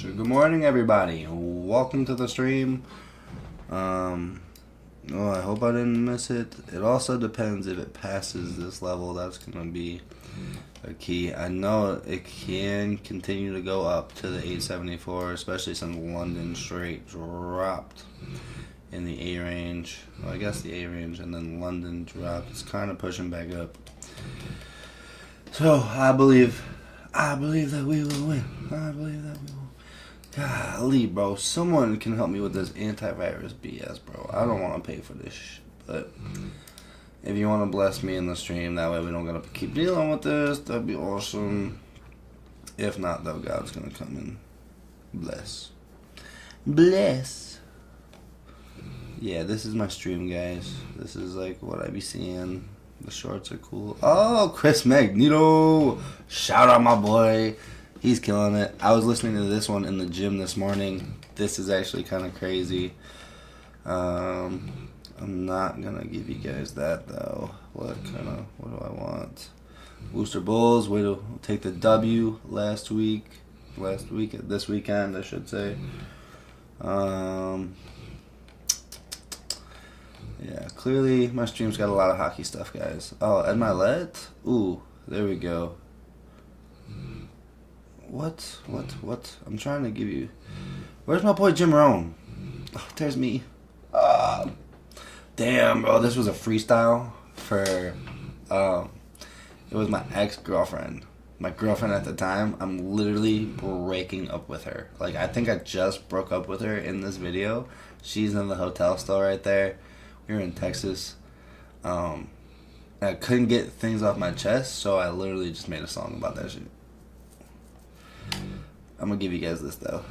Good morning, everybody. Welcome to the stream. Oh, I hope I didn't miss it. It also depends if it passes this level. That's gonna be a key. I know it can continue to go up to the 874, especially since London straight dropped in the A range. Well, I guess the A range, and then London dropped. It's kind of pushing back up. So I believe that we will win. I believe that we will. Golly, bro, someone can help me with this antivirus BS, bro. I don't want to pay for this shit, but if you want to bless me in the stream, that way we don't gotta keep dealing with this, that'd be awesome. If not, though, God's gonna come and bless. Bless. Yeah, this is my stream, guys. This is like what I be seeing. The shorts are cool. Oh, Chris Magneto! Shout out my boy. He's killing it. I was listening to this one in the gym this morning. This is actually kind of crazy. I'm not gonna give you guys that though. What do I want? Booster Bulls. Way to take the W this weekend, I should say. Yeah, clearly my stream's got a lot of hockey stuff, guys. Oh, Ed Milet? Ooh, there we go. What? I'm trying to give you... Where's my boy Jim Rohn? Oh, there's me. Damn, bro, this was a freestyle for... it was my ex-girlfriend. My girlfriend at the time. I'm literally breaking up with her. Like, I think I just broke up with her in this video. She's in the hotel still right there. We were in Texas. I couldn't get things off my chest, so I literally just made a song about that shit. I'm gonna give you guys this though.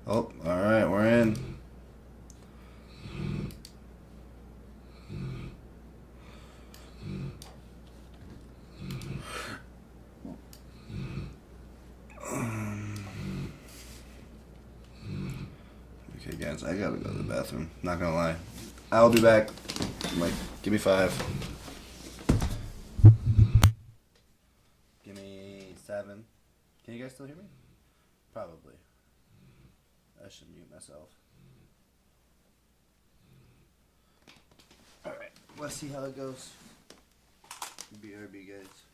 Oh, alright, we're in. Okay, guys, I gotta go to the bathroom. Not gonna lie. I'll be back. Like, give me 5. Give me 7. Can you guys still hear me? Probably. I should mute myself. Alright, let's see how it goes. BRB, guys.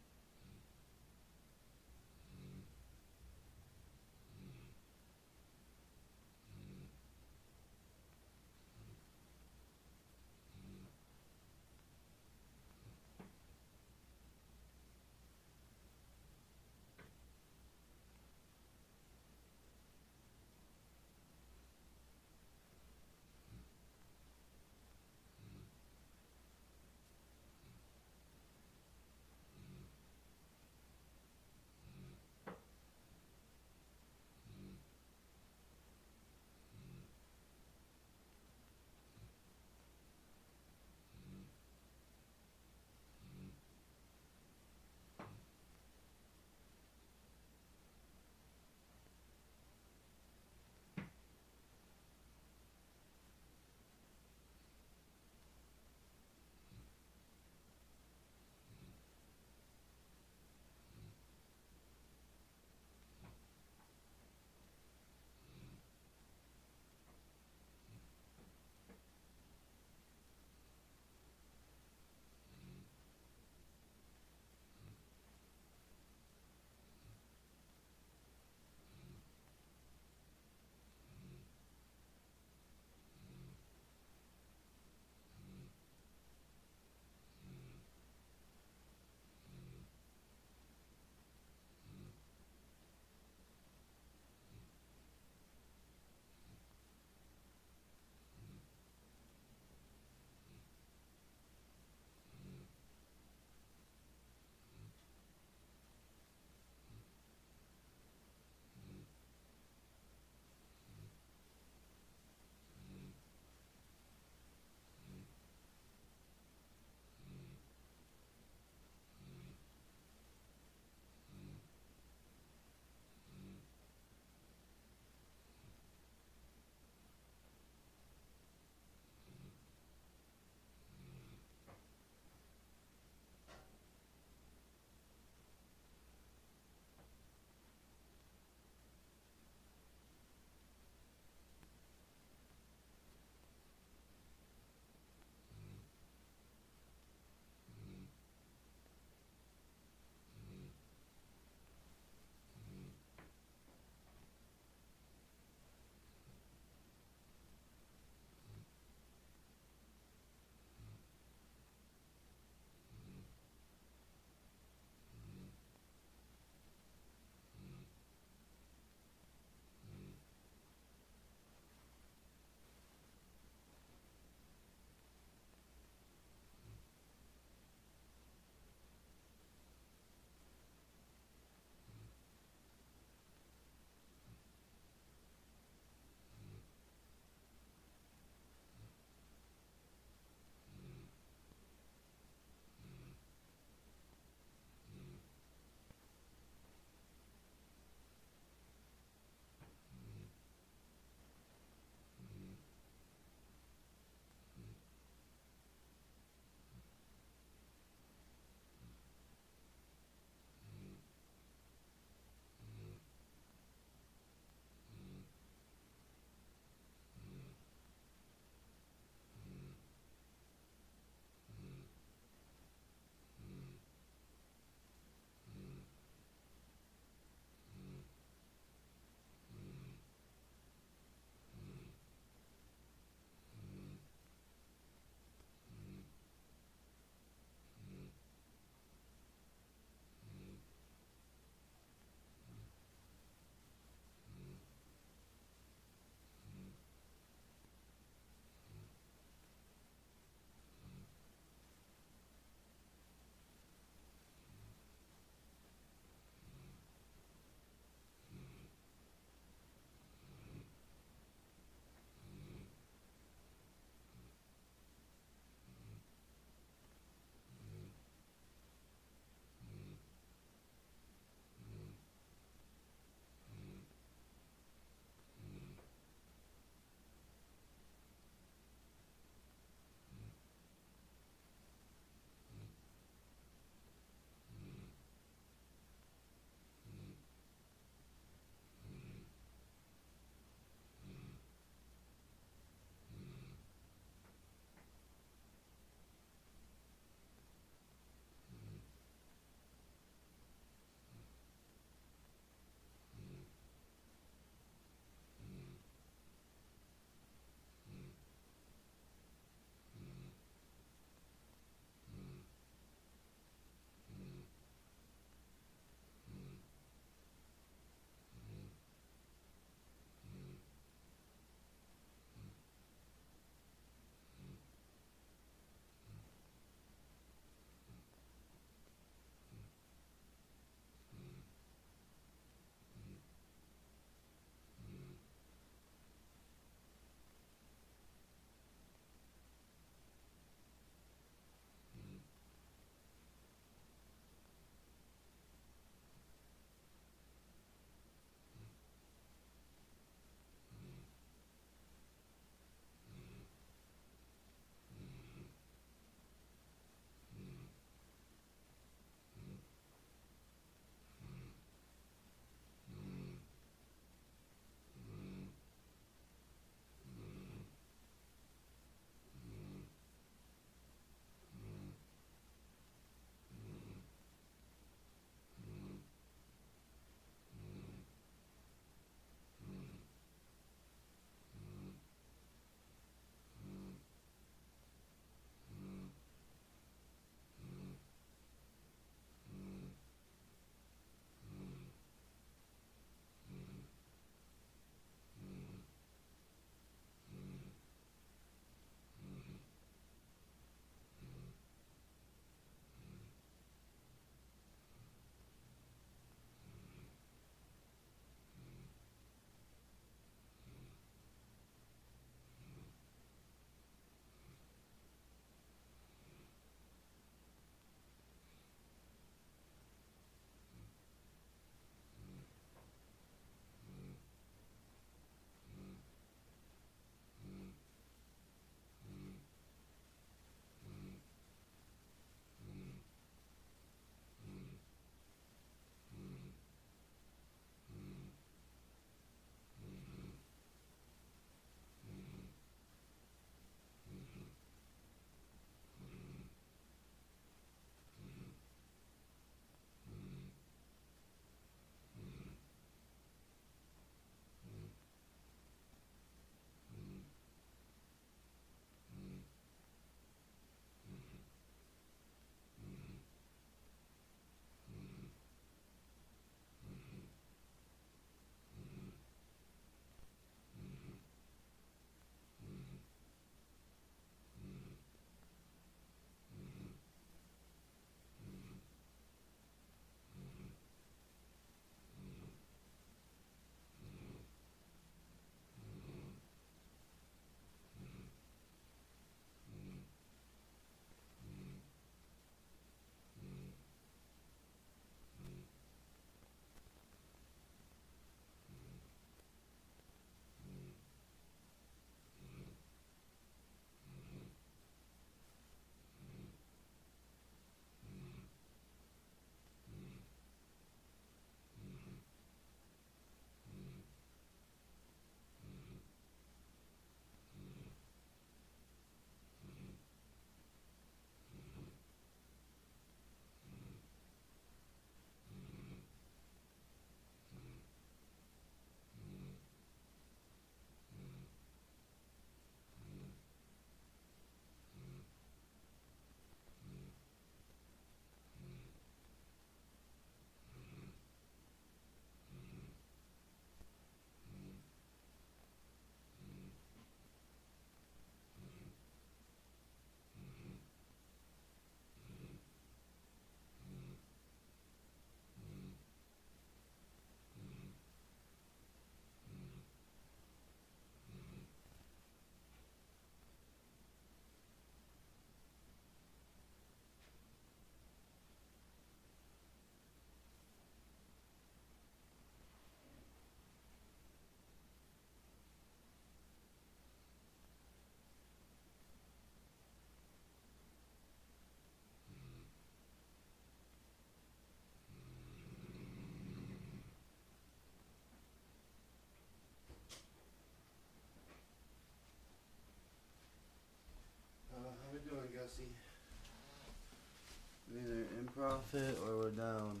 profit or we're down.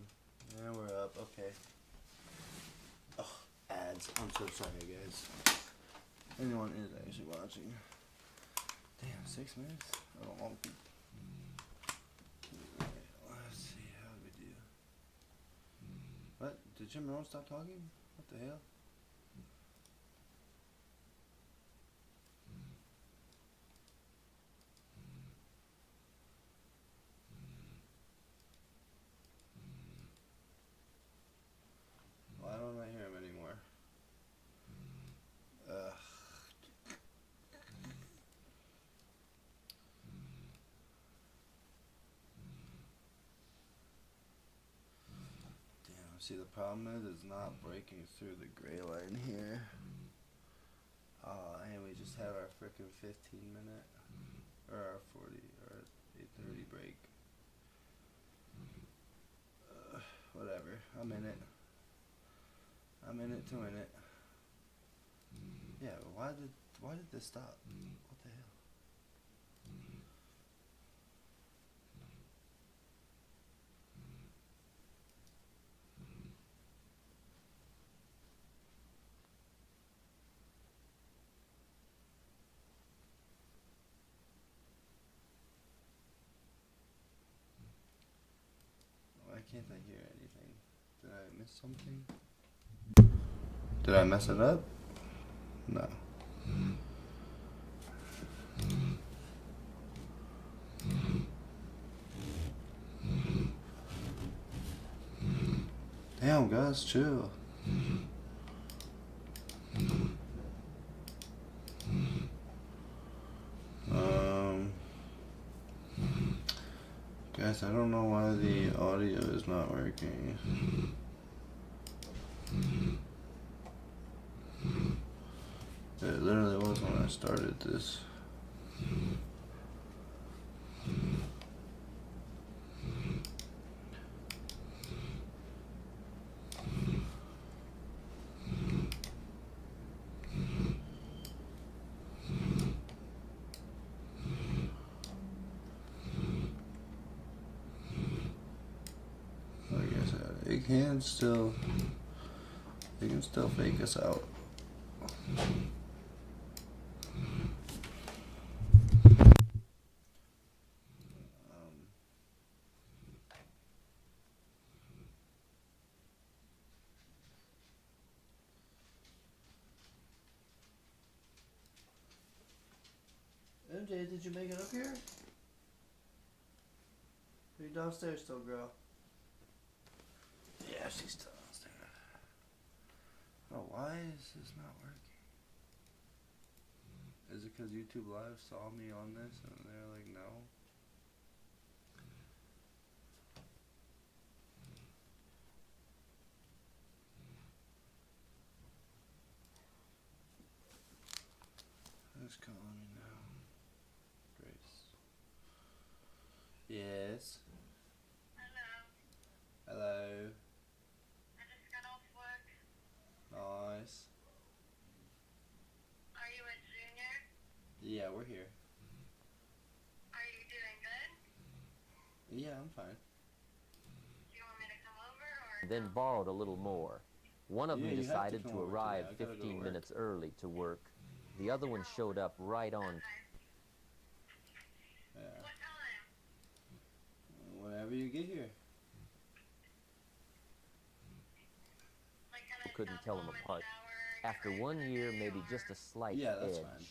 And we're up. Okay. Oh, ads. I'm so sorry, guys. Anyone is actually watching. Damn, 6 minutes? I don't want to. Let's see how we do. What? Did Jim Rohn stop talking? What the hell? Why don't I hear him anymore? Ugh. Damn, see the problem is it's not breaking through the gray line here. Oh, and we just had our frickin' 15-minute, or our 40, or 8:30 break. Whatever, I'm in it. I'm in it to win it. Yeah, but why did this stop? What the hell? Why can't I hear anything? Did I miss something? Did I mess it up? No. Damn, guys, chill. Guys, I don't know why the audio is not working. It literally was when I started this. Like I said, it can still fake us out. MJ, did you make it up here? Are you downstairs still, girl? Yeah, she's still downstairs. Oh, why is this not working? Is it because YouTube Live saw me on this and they're like, no? Who's calling me now? Grace. Yes. Hello. Hello. I just got off work. Nice. Are you a junior? Yeah, we're here. Are you doing good? Yeah, I'm fine. Do you want me to come over or Then borrowed a little more. One of Yeah, them you have to decided come to over arrive today. I gotta go to 15 work. minutes early to work. The other one showed up right on. Okay. Yeah. What time? Whenever you get here. Like, can I Couldn't stop tell them home and apart. shower, get After ready 1 for the year, day, maybe or- just a slight Yeah, that's edge. fine.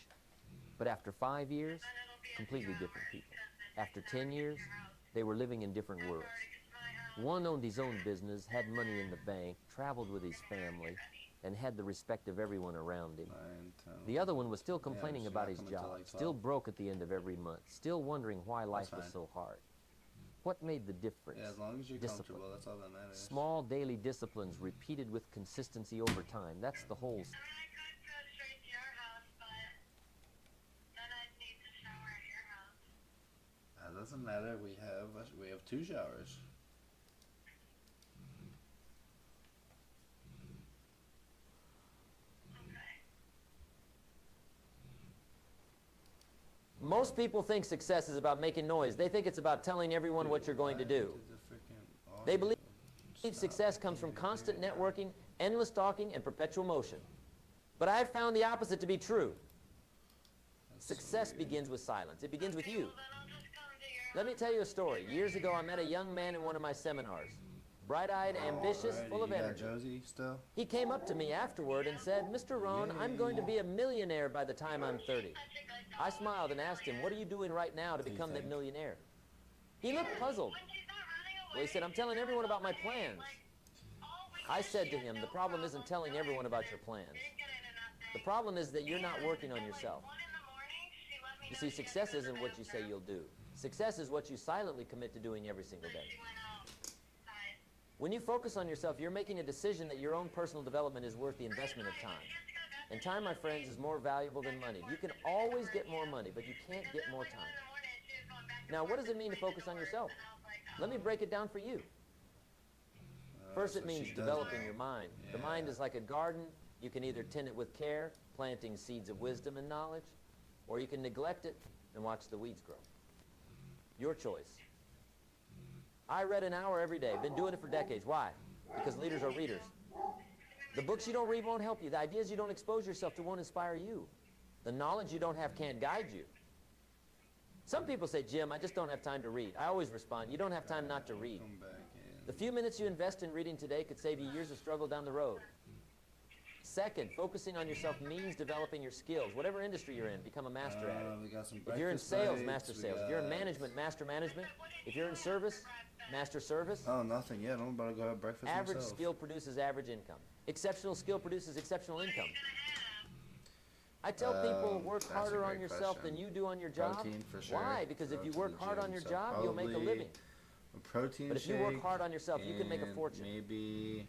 But after 5 years, Then it'll be a completely 2 different hours, people. 'cause it After takes 10 an hour to years, get to your house. they were living in different How worlds. far to get to my house? One owned his own business, had money in the bank, traveled with his family, and had the respect of everyone around him. 9, 10. The other one was still Yeah, complaining she's about not his coming till, job, like, still 12. broke at the end of every month, still wondering why life was fine. so hard. What made the difference? Yeah, as long as you're Discipline. comfortable, that's all that matters. Small daily disciplines repeated with consistency over time. That's the whole. I mean, I could go straight to your house, but then I'd need to shower at your house. That doesn't matter. We have 2 showers. Okay. Most people think success is about making noise. They think it's about telling everyone what you're going to do. They believe success comes from constant networking, endless talking, and perpetual motion. But I've found the opposite to be true. Success begins with silence. It begins with you. Well, then I'll just come to your Let me tell you a story. Years ago, I met a young man in one of my seminars. Bright-eyed, ambitious, full of You got energy. Josie still? He came up to me afterward and said, "Mr. Rohn, I'm going to be a millionaire by the time I'm 30. I smiled and asked him, "What are you doing right now to become that millionaire?" He looked puzzled. When she's not running away. Well, he said, "I'm telling everyone about my plans." I said to him, "The problem isn't telling everyone about your plans. The problem is that you're not working on yourself. You see, success isn't what you say you'll do. Success is what you silently commit to doing every single day. When you focus on yourself, you're making a decision that your own personal development is worth the investment of time. And time, my friends, is more valuable than money. You can always get more money, but you can't get more time. Now, what does it mean to focus on yourself? Let me break it down for you. First, it So means she does developing that. your mind. The Yeah. mind is like a garden. You can either tend it with care, planting seeds of wisdom and knowledge, or you can neglect it and watch the weeds grow. Your choice. I read an hour every day. Been doing it for decades. Why? Because leaders are readers. The books you don't read won't help you. The ideas you don't expose yourself to won't inspire you. The knowledge you don't have can't guide you. Some people say, "Jim, I just don't have time to read." I always respond, "You don't have time not to read." Come back in. The few minutes you invest in reading today could save you years of struggle down the road. Second, focusing on yourself means developing your skills. Whatever industry you're in, become a master at it. We got some If you're in breakfast sales, bites, master we sales. If you're in got- management, master management. If you're in service, master service. Oh, nothing yet. I'm about to go have breakfast Average myself. skill produces average income. Exceptional skill produces exceptional income. I tell people, work that's a harder on great yourself question. than you do on your job. Protein, for sure. Why? Because if Go you to work the hard on gym, your so job, you'll make a probably living. A protein But if you work shake hard on yourself, you can make a and fortune. Maybe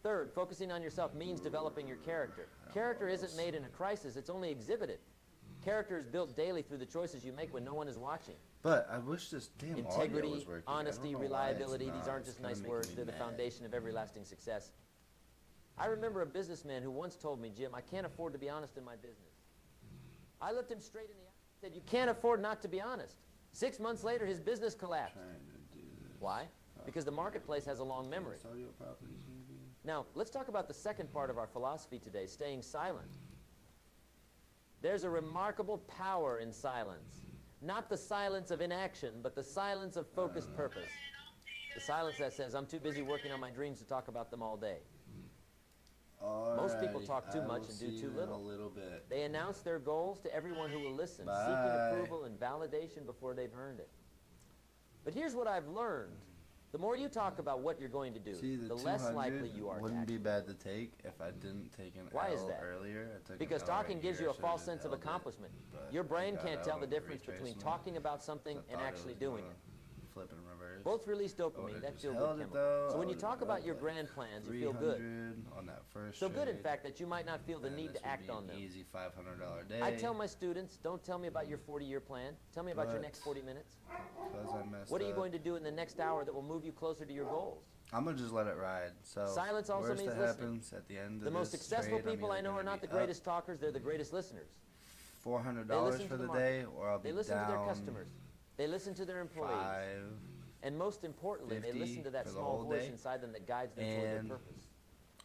Third, focusing on yourself means developing your character. Character isn't made in a crisis, it's only exhibited. Character is built daily through the choices you make when no one is watching. But I wish this damn audio was Integrity, working. I don't honesty, know why it's reliability, not. these aren't It's just kinda nice making words, me they're the mad. foundation of every lasting success. I remember a businessman who once told me, "Jim, I can't afford to be honest in my business." I looked him straight in the eye and said, "You can't afford not to be honest." 6 months later, his business collapsed. Trying to do this. Why? Because the marketplace has a long memory. Audio properties, maybe. Now, let's talk about the second part of our philosophy today, staying silent. There's a remarkable power in silence. Not the silence of inaction, but the silence of focused purpose. The silence that says, "I'm too busy working on my dreams to talk about them all day." Most people Alrighty, talk too I much will and do see too you in little. a little bit. They announce their goals to everyone who will listen, Bye. seeking approval and validation before they've earned it. But here's what I've learned. The more you talk about what you're going to do, See, the the less 200 likely you are to wouldn't be act. bad to take if I didn't take an Why is L that? earlier. I took an Because L talking right gives here. you a I should've false just sense of held it, accomplishment. but Your I brain got can't out tell the with difference between retracement. talking about something I and thought it actually was doing gonna it. Flip and reverse. Both release I would've dopamine, that just feel held good it, chemical. though. So I when you would've talk about got your like grand plans, you feel good. 300 on that first So good, in trade, fact, that you might not feel the and need this to would act be on an them. Easy $500 day. I tell my students, don't tell me about your 40-year plan. Tell me about your But- next 40 minutes. because I messed What are you up. going to do in the next hour that will move you closer to your goals? I'm gonna just let it ride. So Silence also worst means that listening. happens at the end of The most this successful trade, I'm people I either know gonna are not be the greatest talkers, they're the greatest listeners. up $400 They listen for to the the day, market. or I'll be They listen to their down customers. They listen to their employees. 5. And most importantly, they 50 listen to that for the small whole voice day. inside them that guides them toward And their purpose.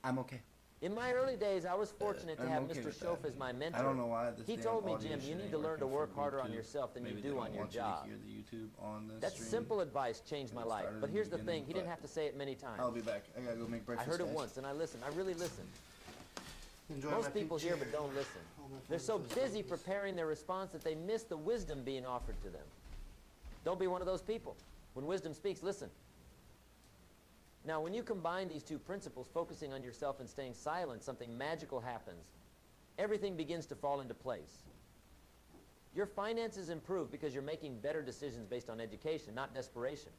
I'm okay. In my early days, I was fortunate to I'm have okay Mr. with Schoaf that. as my mentor. I don't know why this He damn told me, audio "Jim, shit you need ain't to learn to working work for harder on YouTube. yourself than Maybe you they do don't on your want job." You to hear the YouTube on this That stream. simple advice changed my It'll life. start at But the here's the beginning, thing, he didn't but have to say it many times. I'll be back. I gotta go make I breakfast. heard it guys. once and I listened. I really listened. Enjoy my Most people pink hear chair. but don't listen. All my They're so friends. busy preparing their response that they miss the wisdom being offered to them. Don't be one of those people. When wisdom speaks, listen. Now, when you combine these two principles, focusing on yourself and staying silent, something magical happens. Everything begins to fall into place. Your finances improve because you're making better decisions based on education, not desperation.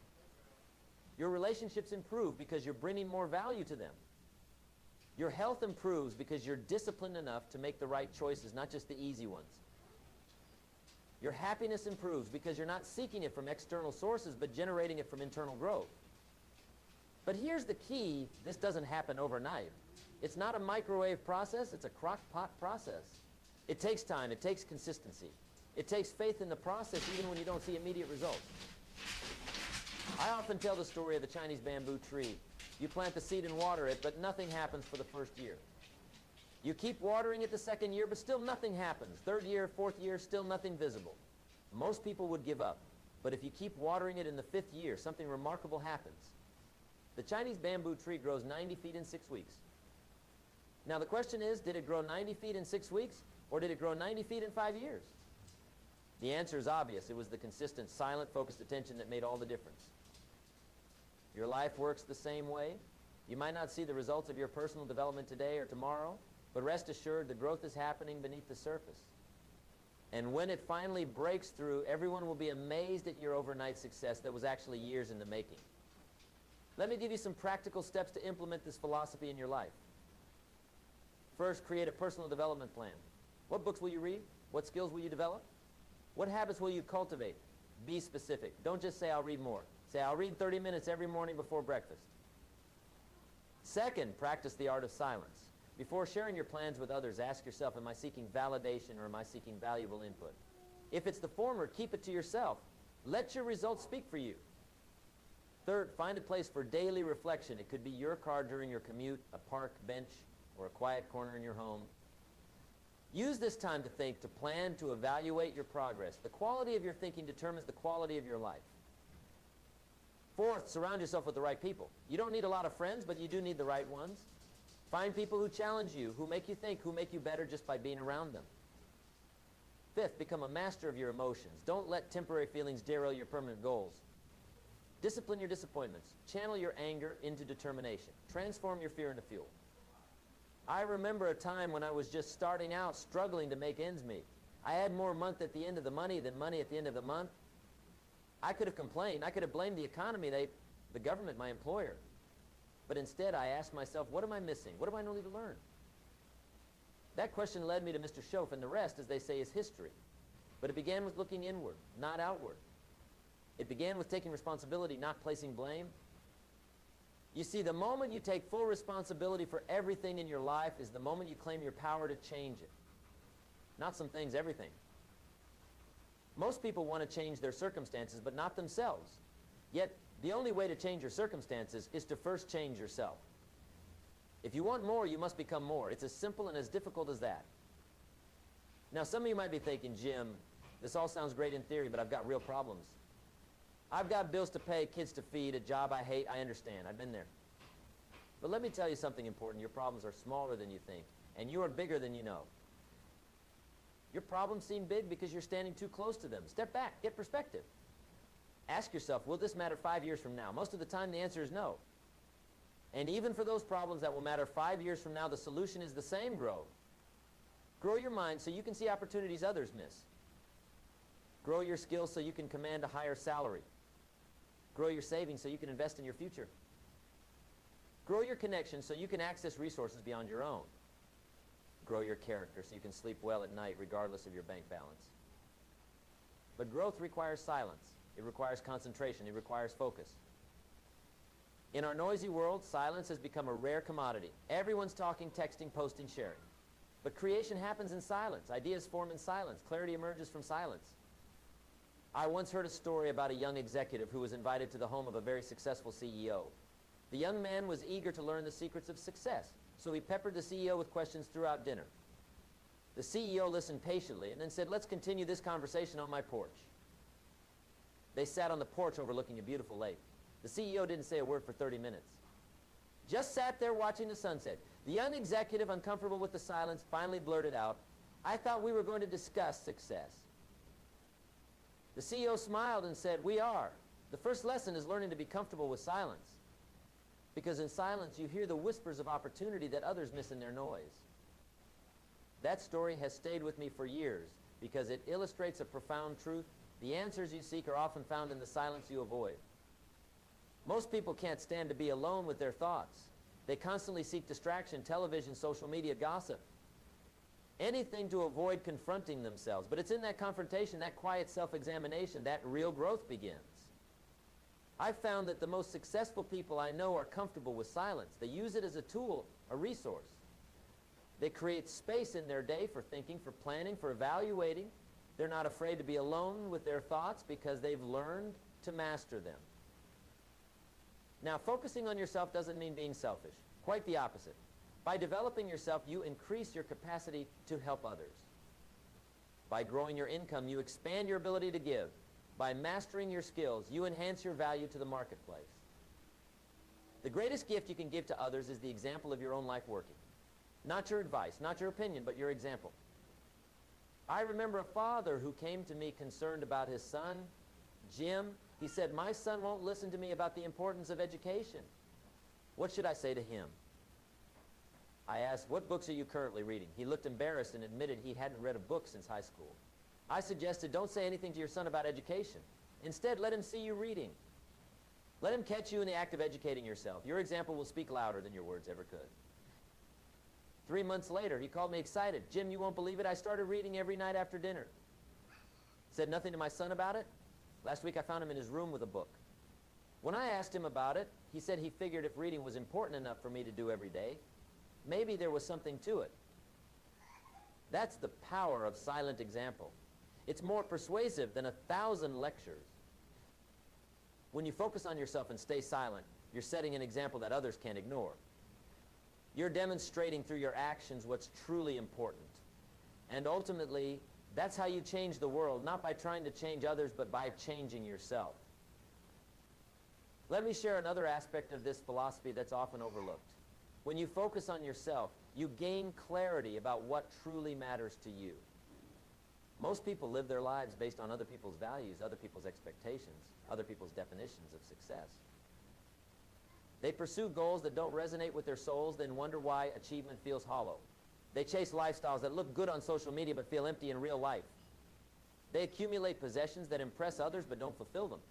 Your relationships improve because you're bringing more value to them. Your health improves because you're disciplined enough to make the right choices, not just the easy ones. Your happiness improves because you're not seeking it from external sources, but generating it from internal growth. But here's the key: this doesn't happen overnight. It's not a microwave process, it's a crock pot process. It takes time, it takes consistency. It takes faith in the process even when you don't see immediate results. I often tell the story of the Chinese bamboo tree. You plant the seed and water it, but nothing happens for the first year. You keep watering it the second year, but still nothing happens. Third year, fourth year, still nothing visible. Most people would give up. But if you keep watering it in the fifth year, something remarkable happens. The Chinese bamboo tree grows 90 feet in 6 weeks. Now the question is, did it grow 90 feet in 6 weeks, or did it grow 90 feet in 5 years? The answer is obvious. It was the consistent, silent, focused attention that made all the difference. Your life works the same way. You might not see the results of your personal development today or tomorrow, but rest assured the growth is happening beneath the surface. And when it finally breaks through, everyone will be amazed at your overnight success that was actually years in the making. Let me give you some practical steps to implement this philosophy in your life. First, create a personal development plan. What books will you read? What skills will you develop? What habits will you cultivate? Be specific. Don't just say, I'll read more. Say, I'll read 30 minutes every morning before breakfast. Second, practice the art of silence. Before sharing your plans with others, ask yourself, am I seeking validation or am I seeking valuable input? If it's the former, keep it to yourself. Let your results speak for you. Third, find a place for daily reflection. It could be your car during your commute, a park bench, or a quiet corner in your home. Use this time to think, to plan, to evaluate your progress. The quality of your thinking determines the quality of your life. Fourth, surround yourself with the right people. You don't need a lot of friends, but you do need the right ones. Find people who challenge you, who make you think, who make you better just by being around them. Fifth, become a master of your emotions. Don't let temporary feelings derail your permanent goals. Discipline your disappointments. Channel your anger into determination. Transform your fear into fuel. I remember a time when I was just starting out, struggling to make ends meet. I had more month at the end of the money than money at the end of the month. I could have complained. I could have blamed the economy, the government, my employer. But instead, I asked myself, what am I missing? What do I need to learn? That question led me to Mr. Shoaff, and the rest, as they say, is history. But it began with looking inward, not outward. It began with taking responsibility, not placing blame. You see, the moment you take full responsibility for everything in your life is the moment you claim your power to change it. Not some things, everything. Most people want to change their circumstances, but not themselves. Yet, the only way to change your circumstances is to first change yourself. If you want more, you must become more. It's as simple and as difficult as that. Now, some of you might be thinking, Jim, this all sounds great in theory, but I've got real problems. I've got bills to pay, kids to feed, a job I hate. I understand. I've been there. But let me tell you something important. Your problems are smaller than you think, and you are bigger than you know. Your problems seem big because you're standing too close to them. Step back. Get perspective. Ask yourself, will this matter 5 years from now? Most of the time, the answer is no. And even for those problems that will matter 5 years from now, the solution is the same: grow. Grow your mind so you can see opportunities others miss. Grow your skills so you can command a higher salary. Grow your savings so you can invest in your future. Grow your connections so you can access resources beyond your own. Grow your character so you can sleep well at night regardless of your bank balance. But growth requires silence. It requires concentration. It requires focus. In our noisy world, silence has become a rare commodity. Everyone's talking, texting, posting, sharing. But creation happens in silence. Ideas form in silence. Clarity emerges from silence. I once heard a story about a young executive who was invited to the home of a very successful CEO. The young man was eager to learn the secrets of success, so he peppered the CEO with questions throughout dinner. The CEO listened patiently and then said, let's continue this conversation on my porch. They sat on the porch overlooking a beautiful lake. The CEO didn't say a word for 30 minutes. Just sat there watching the sunset. The young executive, uncomfortable with the silence, finally blurted out, I thought we were going to discuss success. The CEO smiled and said, we are. The first lesson is learning to be comfortable with silence. Because in silence, you hear the whispers of opportunity that others miss in their noise. That story has stayed with me for years because it illustrates a profound truth. The answers you seek are often found in the silence you avoid. Most people can't stand to be alone with their thoughts. They constantly seek distraction, television, social media, gossip. Anything to avoid confronting themselves. But it's in that confrontation, that quiet self-examination, that real growth begins. I've found that the most successful people I know are comfortable with silence. They use it as a tool, a resource. They create space in their day for thinking, for planning, for evaluating. They're not afraid to be alone with their thoughts because they've learned to master them. Now, focusing on yourself doesn't mean being selfish. Quite the opposite. By developing yourself, you increase your capacity to help others. By growing your income, you expand your ability to give. By mastering your skills, you enhance your value to the marketplace. The greatest gift you can give to others is the example of your own life working. Not your advice, not your opinion, but your example. I remember a father who came to me concerned about his son, Jim. He said, "My son won't listen to me about the importance of education. What should I say to him?" I asked, "What books are you currently reading?" He looked embarrassed and admitted he hadn't read a book since high school. I suggested, don't say anything to your son about education. Instead, let him see you reading. Let him catch you in the act of educating yourself. Your example will speak louder than your words ever could. 3 months later, he called me excited. "Jim, you won't believe it. I started reading every night after dinner." Said nothing to my son about it. Last week I found him in his room with a book. When I asked him about it, he said he figured if reading was important enough for me to do every day, maybe there was something to it. That's the power of silent example. It's more persuasive than 1,000 lectures. When you focus on yourself and stay silent, you're setting an example that others can't ignore. You're demonstrating through your actions what's truly important. And ultimately, that's how you change the world, not by trying to change others, but by changing yourself. Let me share another aspect of this philosophy that's often overlooked. When you focus on yourself, you gain clarity about what truly matters to you. Most people live their lives based on other people's values, other people's expectations, other people's definitions of success. They pursue goals that don't resonate with their souls, then wonder why achievement feels hollow. They chase lifestyles that look good on social media but feel empty in real life. They accumulate possessions that impress others but don't fulfill them.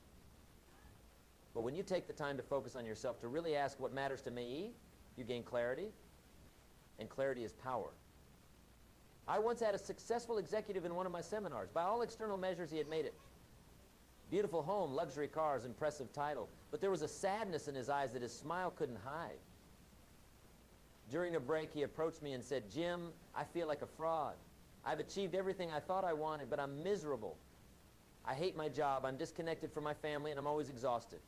But when you take the time to focus on yourself, to really ask what matters to me, you gain clarity, and clarity is power. I once had a successful executive in one of my seminars. By all external measures, he had made it. Beautiful home, luxury cars, impressive title. But there was a sadness in his eyes that his smile couldn't hide. During a break, he approached me and said, "Jim, I feel like a fraud. I've achieved everything I thought I wanted, but I'm miserable. I hate my job, I'm disconnected from my family, and I'm always exhausted."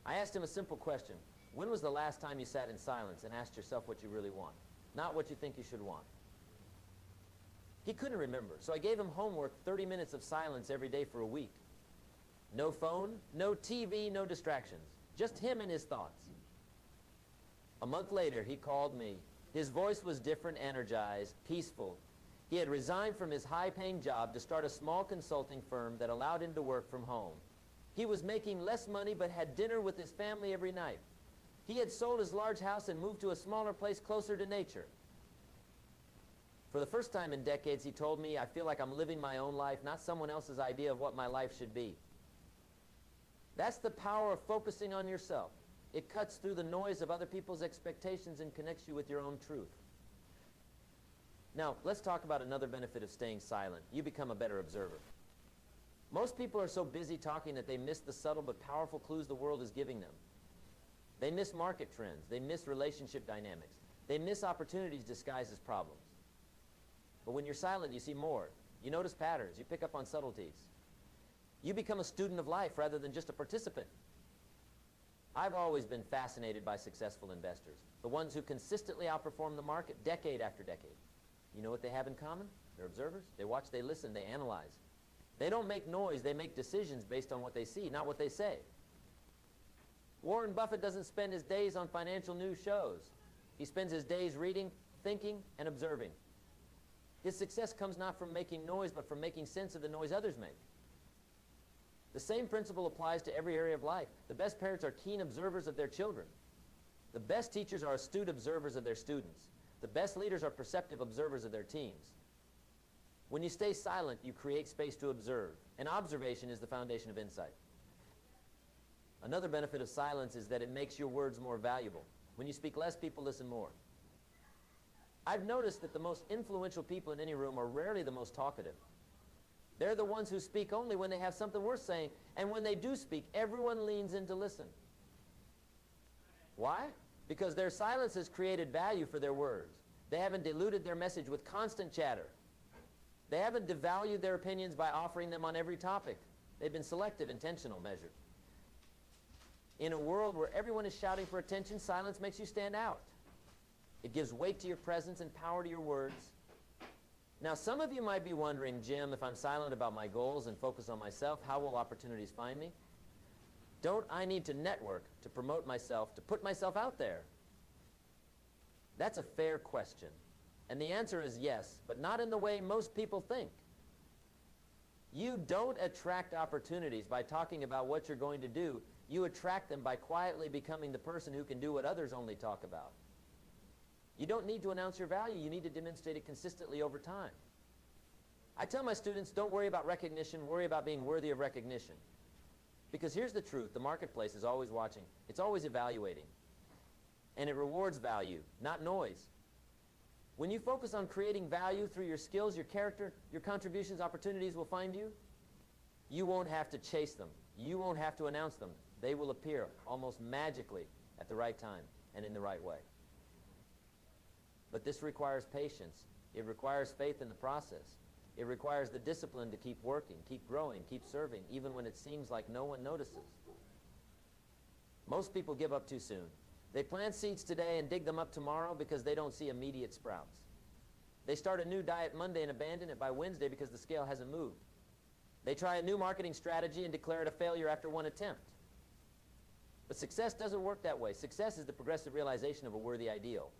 I asked him a simple question. When was the last time you sat in silence and asked yourself what you really want, not what you think you should want? He couldn't remember, so I gave him homework, 30 minutes of silence every day for a week. No phone, no TV, no distractions. Just him and his thoughts. A month later, he called me. His voice was different, energized, peaceful. He had resigned from his high-paying job to start a small consulting firm that allowed him to work from home. He was making less money but had dinner with his family every night. He had sold his large house and moved to a smaller place closer to nature. For the first time in decades, he told me, "I feel like I'm living my own life, not someone else's idea of what my life should be." That's the power of focusing on yourself. It cuts through the noise of other people's expectations and connects you with your own truth. Now, let's talk about another benefit of staying silent. You become a better observer. Most people are so busy talking that they miss the subtle but powerful clues the world is giving them. They miss market trends. They miss relationship dynamics. They miss opportunities disguised as problems. But when you're silent, you see more. You notice patterns. You pick up on subtleties. You become a student of life rather than just a participant. I've always been fascinated by successful investors, the ones who consistently outperform the market decade after decade. You know what they have in common? They're observers. They watch, they listen, they analyze. They don't make noise. They make decisions based on what they see, not what they say. Warren Buffett doesn't spend his days on financial news shows. He spends his days reading, thinking, and observing. His success comes not from making noise, but from making sense of the noise others make. The same principle applies to every area of life. The best parents are keen observers of their children. The best teachers are astute observers of their students. The best leaders are perceptive observers of their teams. When you stay silent, you create space to observe, and observation is the foundation of insight. Another benefit of silence is that it makes your words more valuable. When you speak less, people listen more. I've noticed that the most influential people in any room are rarely the most talkative. They're the ones who speak only when they have something worth saying, and when they do speak, everyone leans in to listen. Why? Because their silence has created value for their words. They haven't diluted their message with constant chatter. They haven't devalued their opinions by offering them on every topic. They've been selective, intentional, measured. In a world where everyone is shouting for attention, silence makes you stand out. It gives weight to your presence and power to your words. Now, some of you might be wondering, Jim, if I'm silent about my goals and focus on myself, how will opportunities find me? Don't I need to network, to promote myself, to put myself out there? That's a fair question. And the answer is yes, but not in the way most people think. You don't attract opportunities by talking about what you're going to do. You attract them by quietly becoming the person who can do what others only talk about. You don't need to announce your value. You need to demonstrate it consistently over time. I tell my students, don't worry about recognition. Worry about being worthy of recognition. Because here's the truth. The marketplace is always watching. It's always evaluating. And it rewards value, not noise. When you focus on creating value through your skills, your character, your contributions, opportunities will find you. You won't have to chase them. You won't have to announce them. They will appear almost magically at the right time and in the right way. But this requires patience. It requires faith in the process. It requires the discipline to keep working, keep growing, keep serving, even when it seems like no one notices. Most people give up too soon. They plant seeds today and dig them up tomorrow because they don't see immediate sprouts. They start a new diet Monday and abandon it by Wednesday because the scale hasn't moved. They try a new marketing strategy and declare it a failure after one attempt. But success doesn't work that way. Success is the progressive realization of a worthy ideal.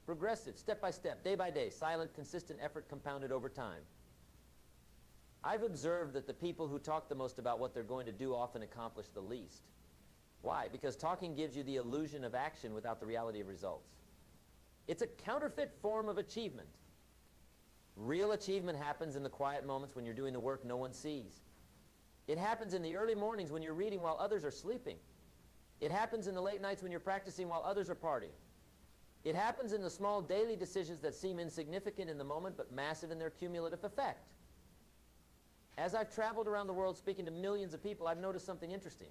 Progressive, step by step, day by day, silent, consistent effort compounded over time. I've observed that the people who talk the most about what they're going to do often accomplish the least. Why? Because talking gives you the illusion of action without the reality of results. It's a counterfeit form of achievement. Real achievement happens in the quiet moments when you're doing the work no one sees. It happens in the early mornings when you're reading while others are sleeping. It happens in the late nights when you're practicing while others are partying. It happens in the small daily decisions that seem insignificant in the moment but massive in their cumulative effect. As I've traveled around the world speaking to millions of people, I've noticed something interesting.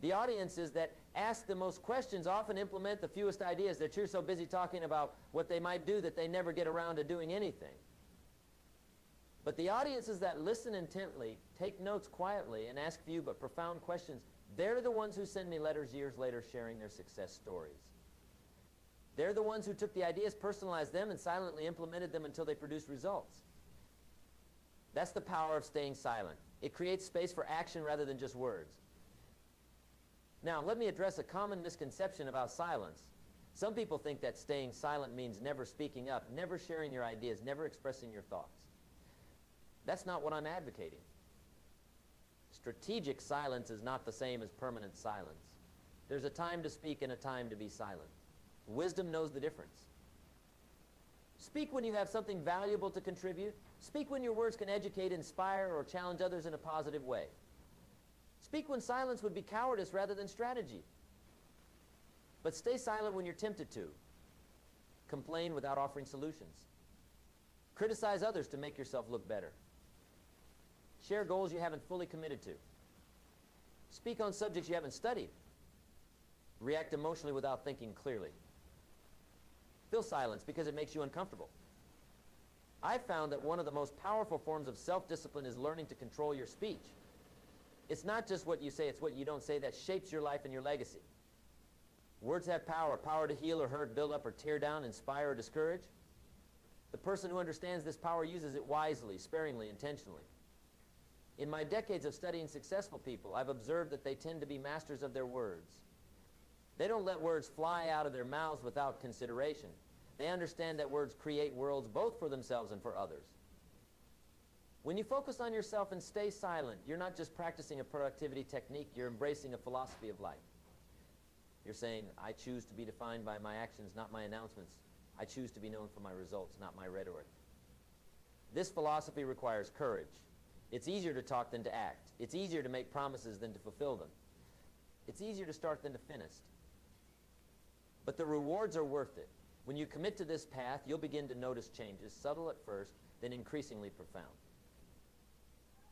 The audiences that ask the most questions often implement the fewest ideas. They're too so busy talking about what they might do that they never get around to doing anything. But the audiences that listen intently, take notes quietly, and ask few but profound questions, they're the ones who send me letters years later sharing their success stories. They're the ones who took the ideas, personalized them, and silently implemented them until they produced results. That's the power of staying silent. It creates space for action rather than just words. Now, let me address a common misconception about silence. Some people think that staying silent means never speaking up, never sharing your ideas, never expressing your thoughts. That's not what I'm advocating. Strategic silence is not the same as permanent silence. There's a time to speak and a time to be silent. Wisdom knows the difference. Speak when you have something valuable to contribute. Speak when your words can educate, inspire, or challenge others in a positive way. Speak when silence would be cowardice rather than strategy. But stay silent when you're tempted to. Complain without offering solutions. Criticize others to make yourself look better. Share goals you haven't fully committed to. Speak on subjects you haven't studied. React emotionally without thinking clearly. Fill silence because it makes you uncomfortable. I've found that one of the most powerful forms of self-discipline is learning to control your speech. It's not just what you say, it's what you don't say that shapes your life and your legacy. Words have power, power to heal or hurt, build up or tear down, inspire or discourage. The person who understands this power uses it wisely, sparingly, intentionally. In my decades of studying successful people, I've observed that they tend to be masters of their words. They don't let words fly out of their mouths without consideration. They understand that words create worlds both for themselves and for others. When you focus on yourself and stay silent, you're not just practicing a productivity technique, you're embracing a philosophy of life. You're saying, I choose to be defined by my actions, not my announcements. I choose to be known for my results, not my rhetoric. This philosophy requires courage. It's easier to talk than to act. It's easier to make promises than to fulfill them. It's easier to start than to finish. But the rewards are worth it. When you commit to this path, you'll begin to notice changes, subtle at first, then increasingly profound.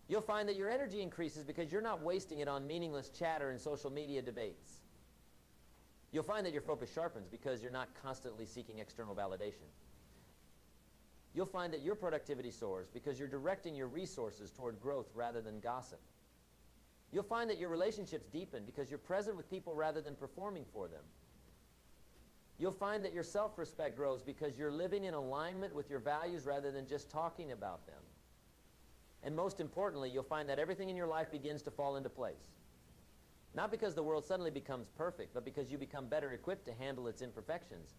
You'll find that your energy increases because you're not wasting it on meaningless chatter and social media debates. You'll find that your focus sharpens because you're not constantly seeking external validation. You'll find that your productivity soars because you're directing your resources toward growth rather than gossip. You'll find that your relationships deepen because you're present with people rather than performing for them. You'll find that your self-respect grows because you're living in alignment with your values rather than just talking about them. And most importantly, you'll find that everything in your life begins to fall into place. Not because the world suddenly becomes perfect, but because you become better equipped to handle its imperfections.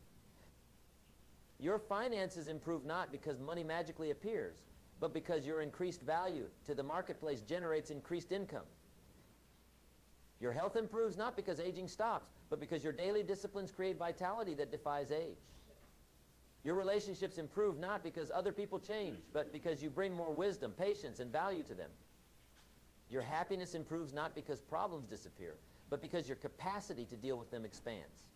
Your finances improve not because money magically appears, but because your increased value to the marketplace generates increased income. Your health improves not because aging stops, but because your daily disciplines create vitality that defies age. Your relationships improve not because other people change, but because you bring more wisdom, patience, and value to them. Your happiness improves not because problems disappear, but because your capacity to deal with them expands.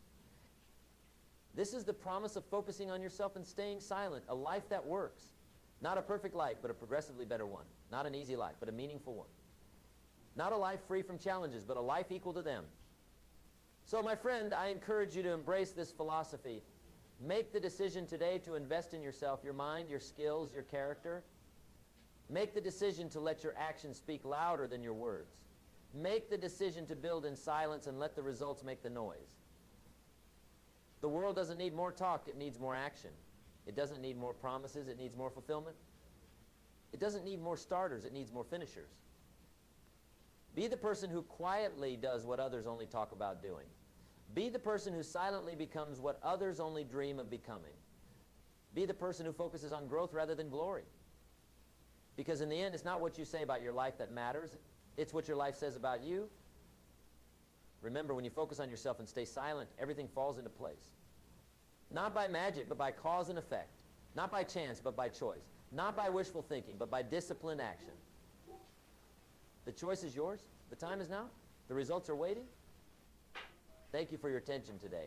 This is the promise of focusing on yourself and staying silent, a life that works. Not a perfect life, but a progressively better one. Not an easy life, but a meaningful one. Not a life free from challenges, but a life equal to them. So, my friend, I encourage you to embrace this philosophy. Make the decision today to invest in yourself, your mind, your skills, your character. Make the decision to let your actions speak louder than your words. Make the decision to build in silence and let the results make the noise. The world doesn't need more talk, it needs more action. It doesn't need more promises, it needs more fulfillment. It doesn't need more starters, it needs more finishers. Be the person who quietly does what others only talk about doing. Be the person who silently becomes what others only dream of becoming. Be the person who focuses on growth rather than glory. Because in the end, it's not what you say about your life that matters. It's what your life says about you. Remember, when you focus on yourself and stay silent, everything falls into place. Not by magic, but by cause and effect. Not by chance, but by choice. Not by wishful thinking, but by disciplined action. The choice is yours. The time is now. The results are waiting. Thank you for your attention today.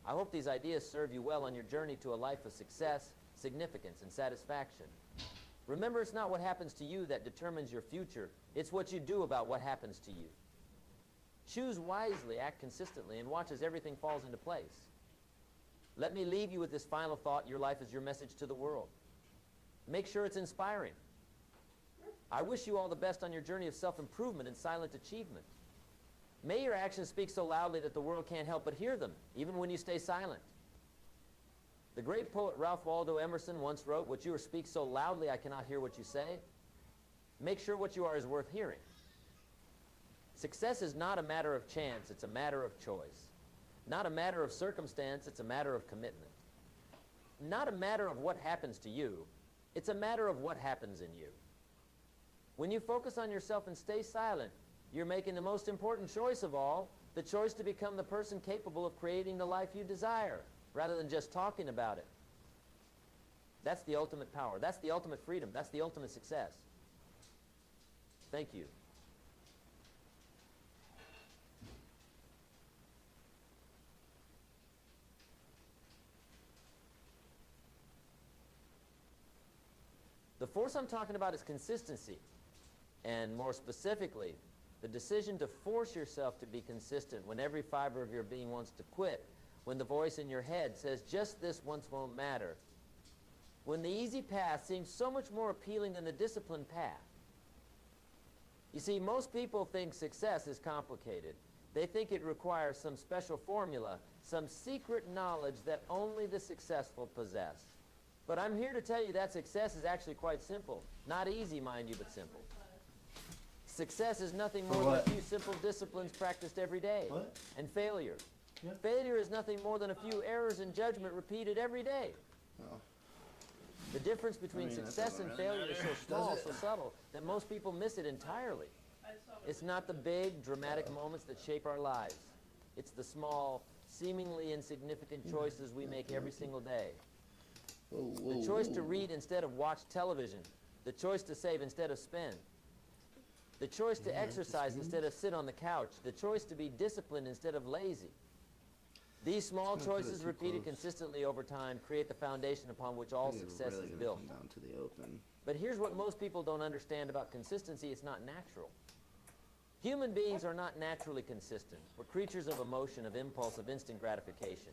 I hope these ideas serve you well on your journey to a life of success, significance, and satisfaction. Remember, it's not what happens to you that determines your future. It's what you do about what happens to you. Choose wisely, act consistently, and watch as everything falls into place. Let me leave you with this final thought. Your life is your message to the world. Make sure it's inspiring. I wish you all the best on your journey of self-improvement and silent achievement. May your actions speak so loudly that the world can't help but hear them, even when you stay silent. The great poet Ralph Waldo Emerson once wrote, "What you speak so loudly I cannot hear what you say." Make sure what you are is worth hearing. Success is not a matter of chance, it's a matter of choice. Not a matter of circumstance, it's a matter of commitment. Not a matter of what happens to you, it's a matter of what happens in you. When you focus on yourself and stay silent, you're making the most important choice of all, the choice to become the person capable of creating the life you desire, rather than just talking about it. That's the ultimate power. That's the ultimate freedom. That's the ultimate success. Thank you. The force I'm talking about is consistency. And more specifically, the decision to force yourself to be consistent when every fiber of your being wants to quit, when the voice in your head says just this once won't matter, when the easy path seems so much more appealing than the disciplined path. You see, most people think success is complicated. They think it requires some special formula, some secret knowledge that only the successful possess. But I'm here to tell you that success is actually quite simple. Not easy, mind you, but simple. Success is nothing more than a few simple disciplines practiced every day. What? And failure. Yeah. Failure is nothing more than a few errors in judgment repeated every day. Oh. The difference between that success doesn't and really failure is so matter, small, does it? so subtle, that most people miss it entirely. It's not the big, dramatic moments that shape our lives. It's the small, seemingly insignificant choices we make every single day. The choice to read instead of watch television. The choice to save instead of spend. The choice to exercise instead of sit on the couch. The choice to be disciplined instead of lazy. These small choices repeated consistently over time create the foundation upon which all success is built. Down to the open. But here's what most people don't understand about consistency. It's not natural. Human beings are not naturally consistent. We're creatures of emotion, of impulse, of instant gratification.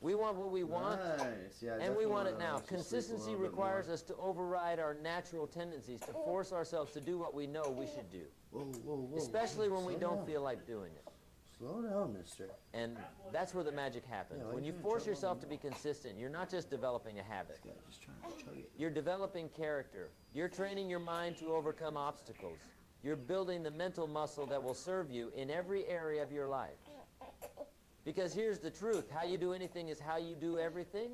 We want what we want, Nice. Yeah, and we want it now. just sleep a Consistency little bit requires more. us to override our natural tendencies, to force ourselves to do what we know we should do, Whoa, whoa, whoa. especially when we Slow don't down. feel like doing it. Slow down, mister. And that's where the magic happens. Yeah, why When you you doing force trouble? yourself to be consistent, you're not just developing a habit. Yeah, just trying to chug it. You're developing character. You're training your mind to overcome obstacles. You're building the mental muscle that will serve you in every area of your life. Because here's the truth. How you do anything is how you do everything.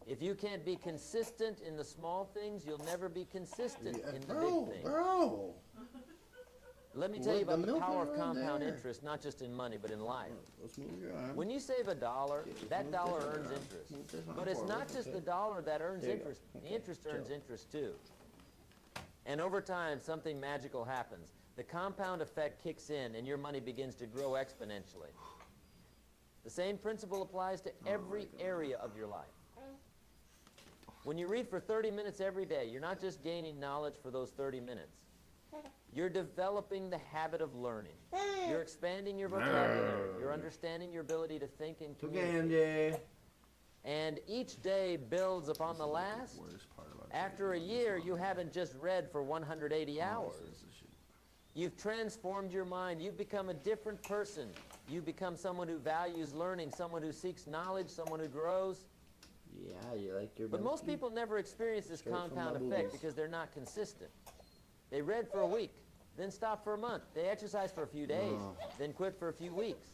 If you can't be consistent in the small things, you'll never be consistent Yeah, in the bro, big things. bro. Let me tell you What, about the the milk power of is right compound there. interest, not just in money, but in life. Let's move your arm. When you save $1, that move dollar this earns around. interest. Move this on But it's forward, not just okay. the dollar that earns There you go. interest. The Okay, interest earns chill. interest too. And over time, something magical happens. The compound effect kicks in and your money begins to grow exponentially. The same principle applies to every area of your life. When you read for 30 minutes every day, you're not just gaining knowledge for those 30 minutes. You're developing the habit of learning. You're expanding your vocabulary. You're understanding your ability to think and communicate. Candy. And each day builds upon the last. Worst part about After a year, you haven't just read for 180 hours. You've transformed your mind. You've become a different person. You become someone who values learning, someone who seeks knowledge, someone who grows. Yeah, you like your But most milky? people never experience this Straight from compound my effect boobies. because they're not consistent. They read for a week, then stop for a month. They exercise for a few days, then quit for a few weeks.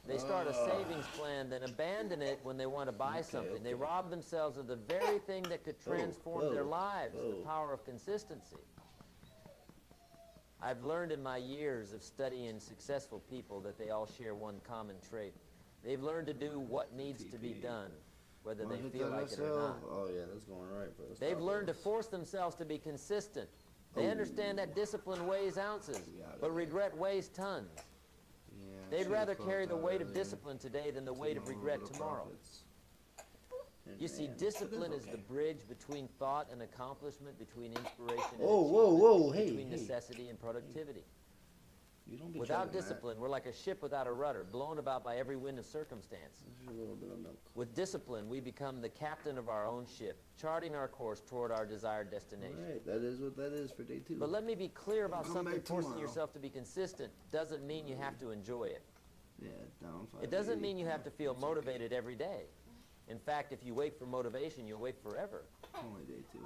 They start a savings plan, then abandon it when they want to buy something. They rob themselves of the very thing that could transform their lives, the power of consistency. I've learned in my years of studying successful people that they all share one common trait. They've learned to do what needs to be done, whether they feel like it or not. Oh yeah, that's going right, bro. They've learned to force themselves to be consistent. They understand that discipline weighs ounces, but regret weighs tons. They'd rather carry the weight of discipline today than the weight of regret tomorrow. You see, discipline is the bridge between thought and accomplishment, between inspiration and Oh, whoa, whoa, achievement, hey, between hey. necessity and productivity. You don't be Without chugging that. discipline, we're like a ship without a rudder, blown about by every wind of circumstance. Just a little bit of milk. With discipline, we become the captain of our own ship, charting our course toward our desired destination. All right, that is what that is for day 2. But let me be clear about Come something. back Forcing tomorrow. yourself to be consistent doesn't mean you have to enjoy it. Yeah, down 5. It doesn't mean you have to feel motivated every day. In fact, if you wait for motivation, you'll wait forever. Only day 2.